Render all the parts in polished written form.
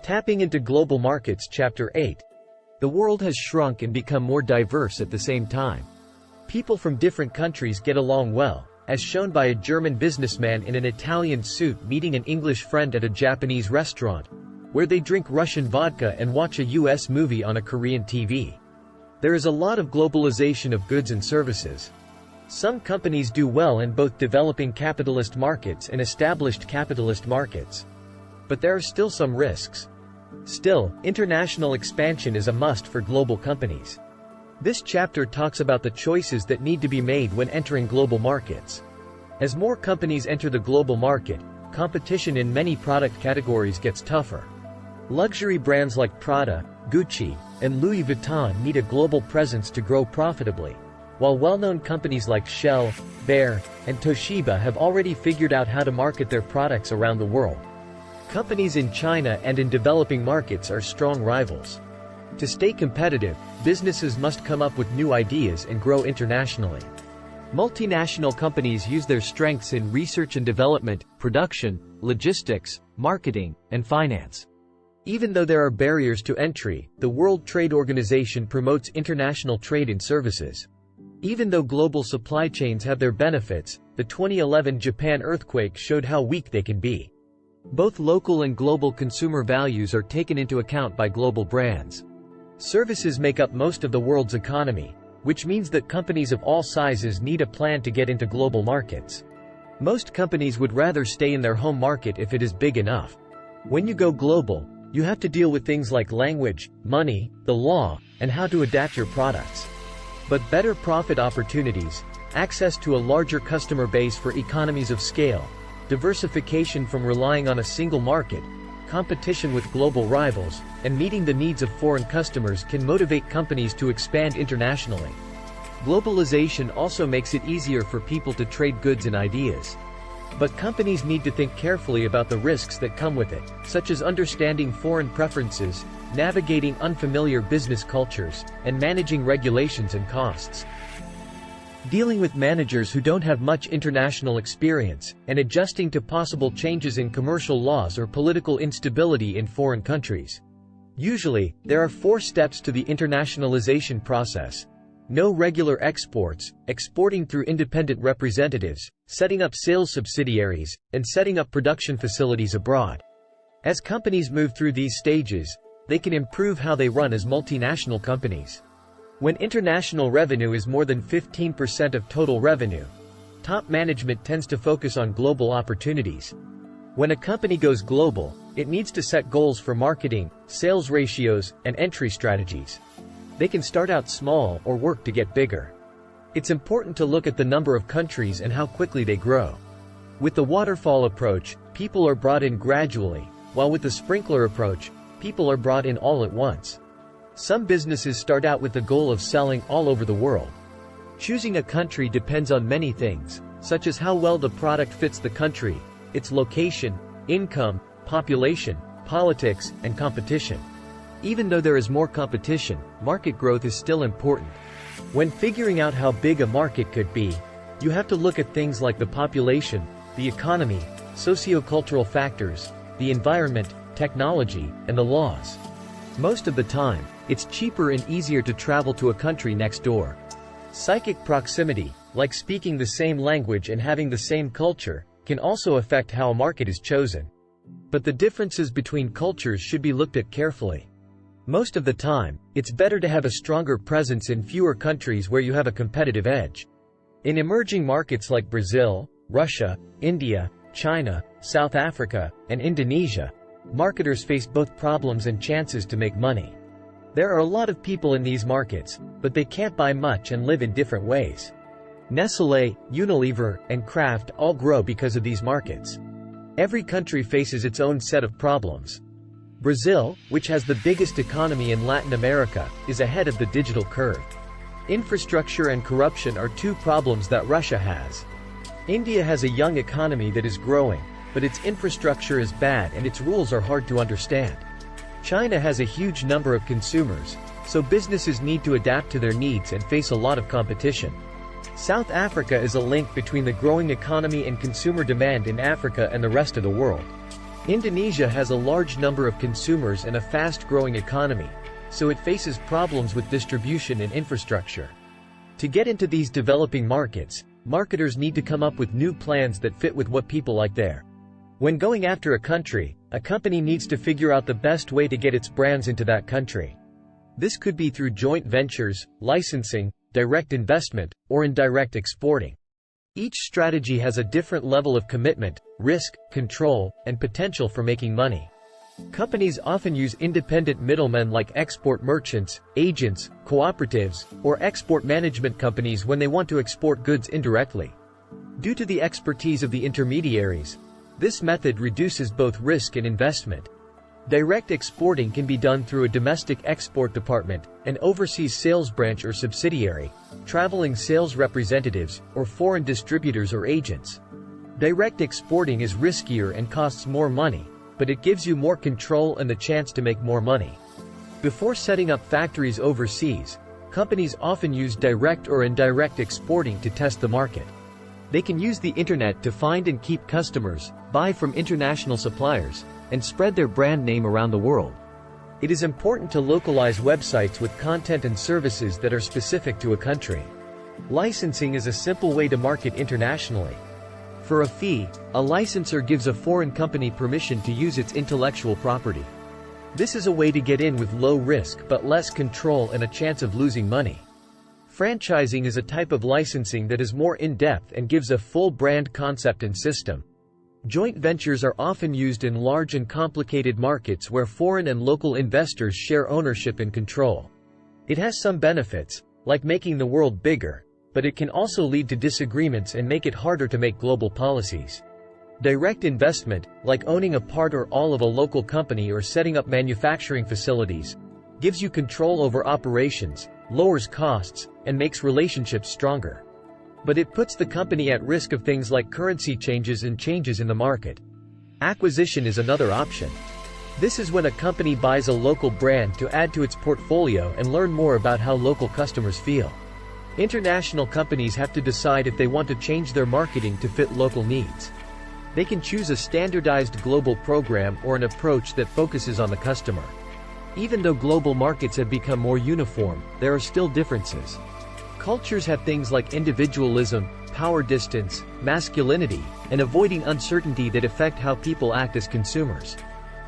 Tapping into global markets. Chapter 8. The world has shrunk and become more diverse at the same time. People from different countries get along well, as shown by a German businessman in an Italian suit meeting an English friend at a Japanese restaurant, where they drink Russian vodka and watch a US movie on a Korean TV. There is a lot of globalization of goods and services. Some companies do well in both developing capitalist markets and established capitalist markets. But there are still some risks. Still, international expansion is a must for global companies. This chapter talks about the choices that need to be made when entering global markets. As more companies enter the global market, competition in many product categories gets tougher. Luxury brands like Prada, Gucci, and Louis Vuitton need a global presence to grow profitably, while well-known companies like Shell, Bayer, and Toshiba have already figured out how to market their products around the world. Companies in China and in developing markets are strong rivals. To stay competitive, businesses must come up with new ideas and grow internationally. Multinational companies use their strengths in research and development, production, logistics, marketing, and finance. Even though there are barriers to entry, the World Trade Organization promotes international trade in services. Even though global supply chains have their benefits, the 2011 Japan earthquake showed how weak they can be. Both local and global consumer values are taken into account by global brands. Services make up most of the world's economy, which means that companies of all sizes need a plan to get into global markets. Most companies would rather stay in their home market if it is big enough. When you go global, you have to deal with things like language, money, the law, and how to adapt your products. But better profit opportunities, access to a larger customer base for economies of scale, diversification from relying on a single market, competition with global rivals, and meeting the needs of foreign customers can motivate companies to expand internationally. Globalization also makes it easier for people to trade goods and ideas. But companies need to think carefully about the risks that come with it, such as understanding foreign preferences, navigating unfamiliar business cultures, and managing regulations and costs. Dealing with managers who don't have much international experience, and adjusting to possible changes in commercial laws or political instability in foreign countries. Usually, there are 4 steps to the internationalization process. No regular exports, exporting through independent representatives, setting up sales subsidiaries, and setting up production facilities abroad. As companies move through these stages, they can improve how they run as multinational companies. When international revenue is more than 15% of total revenue, top management tends to focus on global opportunities. When a company goes global, it needs to set goals for marketing, sales ratios, and entry strategies. They can start out small or work to get bigger. It's important to look at the number of countries and how quickly they grow. With the waterfall approach, people are brought in gradually, while with the sprinkler approach, people are brought in all at once. Some businesses start out with the goal of selling all over the world. Choosing a country depends on many things, such as how well the product fits the country, its location, income, population, politics, and competition. Even though there is more competition, market growth is still important. When figuring out how big a market could be, you have to look at things like the population, the economy, socio-cultural factors, the environment, technology, and the laws. Most of the time, it's cheaper and easier to travel to a country next door. Psychic proximity, like speaking the same language and having the same culture, can also affect how a market is chosen. But the differences between cultures should be looked at carefully. Most of the time, it's better to have a stronger presence in fewer countries where you have a competitive edge. In emerging markets like Brazil, Russia, India, China, South Africa, and Indonesia, marketers face both problems and chances to make money. There are a lot of people in these markets, but they can't buy much and live in different ways. Nestlé, Unilever, and Kraft all grow because of these markets. Every country faces its own set of problems. Brazil, which has the biggest economy in Latin America, is ahead of the digital curve. Infrastructure and corruption are 2 problems that Russia has. India has a young economy that is growing, but its infrastructure is bad and its rules are hard to understand. China has a huge number of consumers, so businesses need to adapt to their needs and face a lot of competition. South Africa is a link between the growing economy and consumer demand in Africa and the rest of the world. Indonesia has a large number of consumers and a fast-growing economy, so it faces problems with distribution and infrastructure. To get into these developing markets, marketers need to come up with new plans that fit with what people like there. When going after a country, a company needs to figure out the best way to get its brands into that country. This could be through joint ventures, licensing, direct investment, or indirect exporting. Each strategy has a different level of commitment, risk, control, and potential for making money. Companies often use independent middlemen like export merchants, agents, cooperatives, or export management companies when they want to export goods indirectly. Due to the expertise of the intermediaries, this method reduces both risk and investment. Direct exporting can be done through a domestic export department, an overseas sales branch or subsidiary, traveling sales representatives, or foreign distributors or agents. Direct exporting is riskier and costs more money, but it gives you more control and the chance to make more money. Before setting up factories overseas, companies often use direct or indirect exporting to test the market. They can use the internet to find and keep customers, buy from international suppliers, and spread their brand name around the world. It is important to localize websites with content and services that are specific to a country. Licensing is a simple way to market internationally. For a fee, a licensor gives a foreign company permission to use its intellectual property. This is a way to get in with low risk but less control and a chance of losing money. Franchising is a type of licensing that is more in-depth and gives a full brand concept and system. Joint ventures are often used in large and complicated markets where foreign and local investors share ownership and control. It has some benefits, like making the world bigger, but it can also lead to disagreements and make it harder to make global policies. Direct investment, like owning a part or all of a local company or setting up manufacturing facilities, gives you control over operations, lowers costs, and makes relationships stronger. But it puts the company at risk of things like currency changes and changes in the market. Acquisition is another option. This is when a company buys a local brand to add to its portfolio and learn more about how local customers feel. International companies have to decide if they want to change their marketing to fit local needs. They can choose a standardized global program or an approach that focuses on the customer. Even though global markets have become more uniform, there are still differences. Cultures have things like individualism, power distance, masculinity, and avoiding uncertainty that affect how people act as consumers.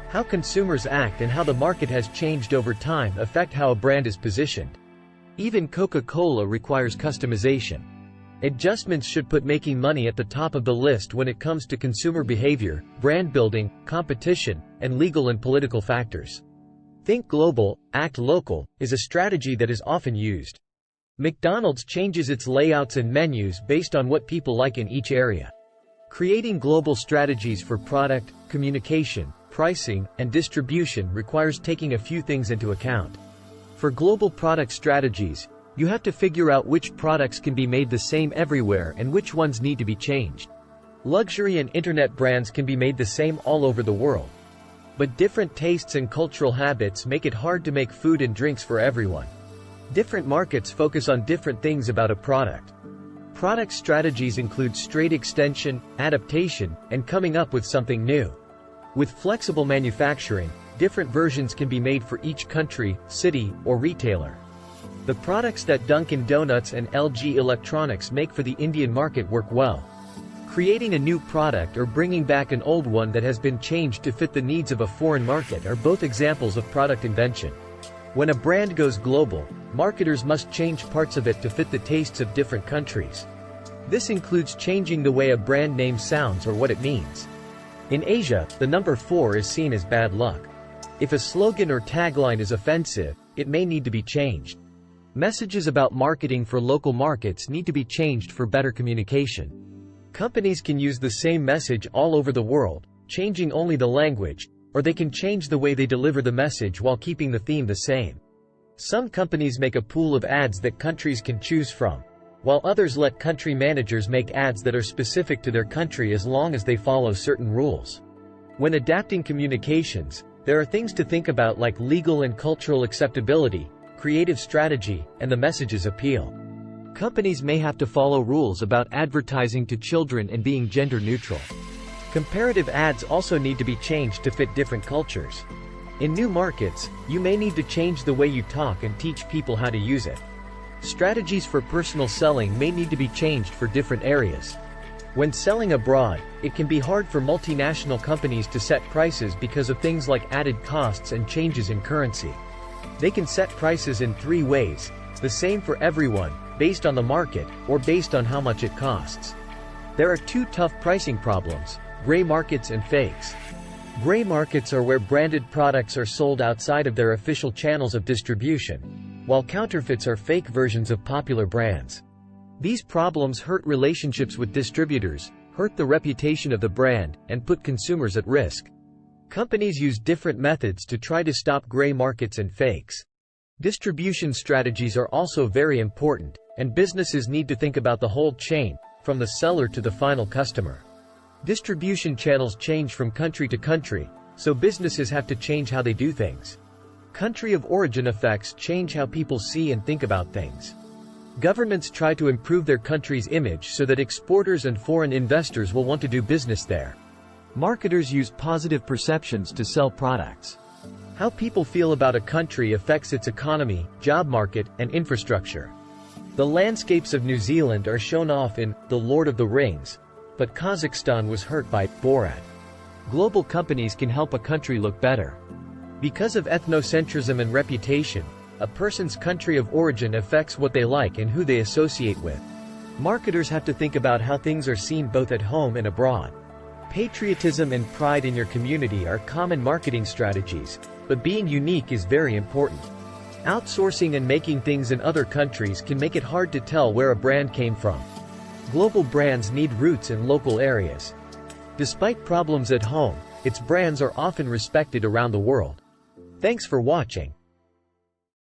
How consumers act and how the market has changed over time affect how a brand is positioned. Even Coca-Cola requires customization. Adjustments should put making money at the top of the list when it comes to consumer behavior, brand building, competition, and legal and political factors. Think global, act local is a strategy that is often used. McDonald's changes its layouts and menus based on what people like in each area. Creating global strategies for product, communication, pricing, and distribution requires taking a few things into account. For global product strategies, you have to figure out which products can be made the same everywhere and which ones need to be changed. Luxury and internet brands can be made the same all over the world. But different tastes and cultural habits make it hard to make food and drinks for everyone. Different markets focus on different things about a product. Product strategies include straight extension, adaptation, and coming up with something new. With flexible manufacturing, different versions can be made for each country, city, or retailer. The products that Dunkin' Donuts and LG Electronics make for the Indian market work well. Creating a new product or bringing back an old one that has been changed to fit the needs of a foreign market are both examples of product invention. When a brand goes global, marketers must change parts of it to fit the tastes of different countries. This includes changing the way a brand name sounds or what it means. In Asia, the number 4 is seen as bad luck. If a slogan or tagline is offensive, it may need to be changed. Messages about marketing for local markets need to be changed for better communication. Companies can use the same message all over the world, changing only the language, or they can change the way they deliver the message while keeping the theme the same. Some companies make a pool of ads that countries can choose from, while others let country managers make ads that are specific to their country as long as they follow certain rules. When adapting communications, there are things to think about like legal and cultural acceptability, creative strategy, and the message's appeal. Companies may have to follow rules about advertising to children and being gender neutral. Comparative ads also need to be changed to fit different cultures. In new markets, you may need to change the way you talk and teach people how to use it. Strategies for personal selling may need to be changed for different areas. When selling abroad, it can be hard for multinational companies to set prices because of things like added costs and changes in currency. They can set prices in 3 ways: the same for everyone, based on the market, or based on how much it costs. There are 2 tough pricing problems: gray markets and fakes. Gray markets are where branded products are sold outside of their official channels of distribution, while counterfeits are fake versions of popular brands. These problems hurt relationships with distributors, hurt the reputation of the brand, and put consumers at risk. Companies use different methods to try to stop gray markets and fakes. Distribution strategies are also very important, and businesses need to think about the whole chain, from the seller to the final customer. Distribution channels change from country to country, so businesses have to change how they do things. Country of origin effects change how people see and think about things. Governments try to improve their country's image so that exporters and foreign investors will want to do business there. Marketers use positive perceptions to sell products. How people feel about a country affects its economy, job market, and infrastructure. The landscapes of New Zealand are shown off in The Lord of the Rings, but Kazakhstan was hurt by Borat. Global companies can help a country look better. Because of ethnocentrism and reputation, a person's country of origin affects what they like and who they associate with. Marketers have to think about how things are seen both at home and abroad. Patriotism and pride in your community are common marketing strategies, but being unique is very important. Outsourcing and making things in other countries can make it hard to tell where a brand came from. Global brands need roots in local areas. Despite problems at home, its brands are often respected around the world. Thanks for watching.